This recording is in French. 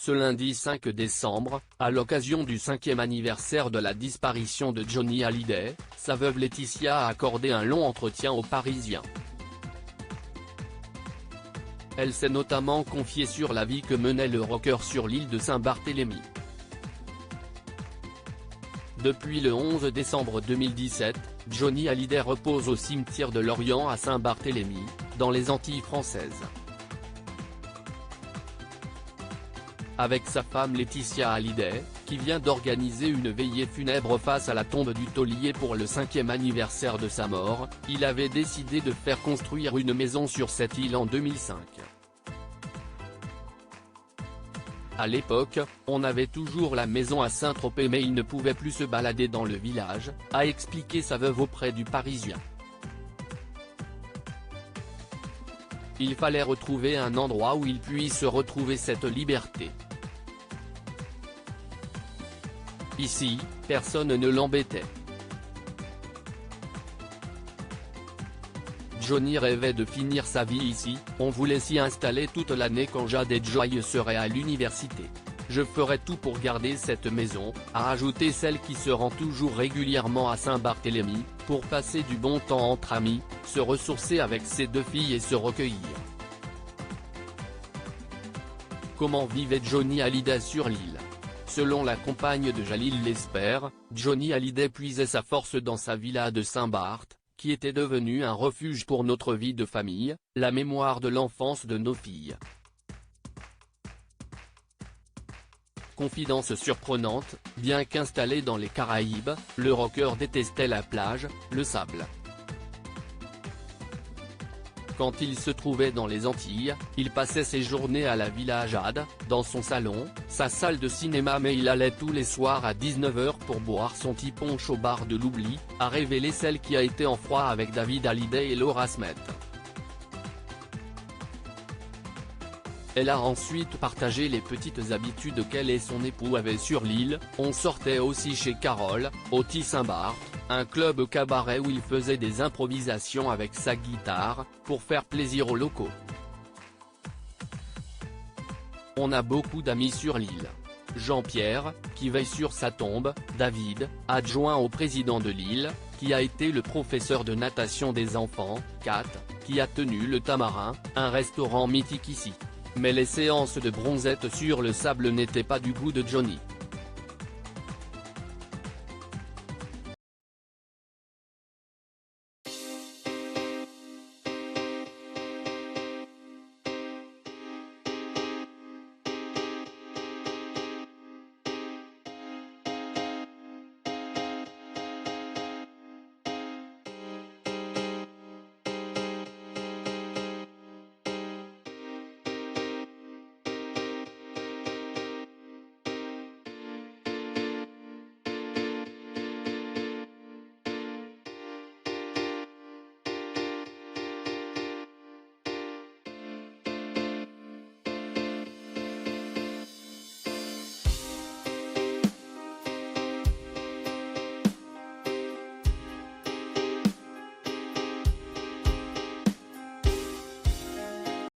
Ce lundi 5 décembre, à l'occasion du 5e anniversaire de la disparition de Johnny Hallyday, sa veuve Laetitia a accordé un long entretien aux Parisiens. Elle s'est notamment confiée sur la vie que menait le rocker sur l'île de Saint-Barthélemy. Depuis le 11 décembre 2017, Johnny Hallyday repose au cimetière de Lorient à Saint-Barthélemy, dans les Antilles françaises. Avec sa femme Laetitia Hallyday, qui vient d'organiser une veillée funèbre face à la tombe du taulier pour le 5e anniversaire de sa mort, il avait décidé de faire construire une maison sur cette île en 2005. À l'époque, on avait toujours la maison à Saint-Tropez mais il ne pouvait plus se balader dans le village, a expliqué sa veuve auprès du Parisien. Il fallait retrouver un endroit où il puisse retrouver cette liberté. Ici, personne ne l'embêtait. Johnny rêvait de finir sa vie ici, on voulait s'y installer toute l'année quand Jade et Joy seraient à l'université. Je ferai tout pour garder cette maison, a ajouté celle qui se rend toujours régulièrement à Saint-Barthélemy, pour passer du bon temps entre amis, se ressourcer avec ses 2 filles et se recueillir. Comment vivait Johnny Hallyday sur l'île? Selon la compagne de Jalil Lesper, Johnny Hallyday puisait sa force dans sa villa de Saint-Barth, qui était devenue un refuge pour notre vie de famille, la mémoire de l'enfance de nos filles. Confidence surprenante, bien qu'installé dans les Caraïbes, le rocker détestait la plage, le sable. Quand il se trouvait dans les Antilles, il passait ses journées à la Villa Jade, dans son salon, sa salle de cinéma mais il allait tous les soirs à 19 h pour boire son petit punch au bar de l'Oubli, a révélé celle qui a été en froid avec David Hallyday et Laura Smet. Elle a ensuite partagé les petites habitudes qu'elle et son époux avaient sur l'île. On sortait aussi chez Carole, au Saint-Barth, un club cabaret où il faisait des improvisations avec sa guitare, pour faire plaisir aux locaux. On a beaucoup d'amis sur l'île. Jean-Pierre, qui veille sur sa tombe, David, adjoint au président de l'île, qui a été le professeur de natation des enfants, Kat, qui a tenu le Tamarin, un restaurant mythique ici. Mais les séances de bronzette sur le sable n'étaient pas du goût de Johnny.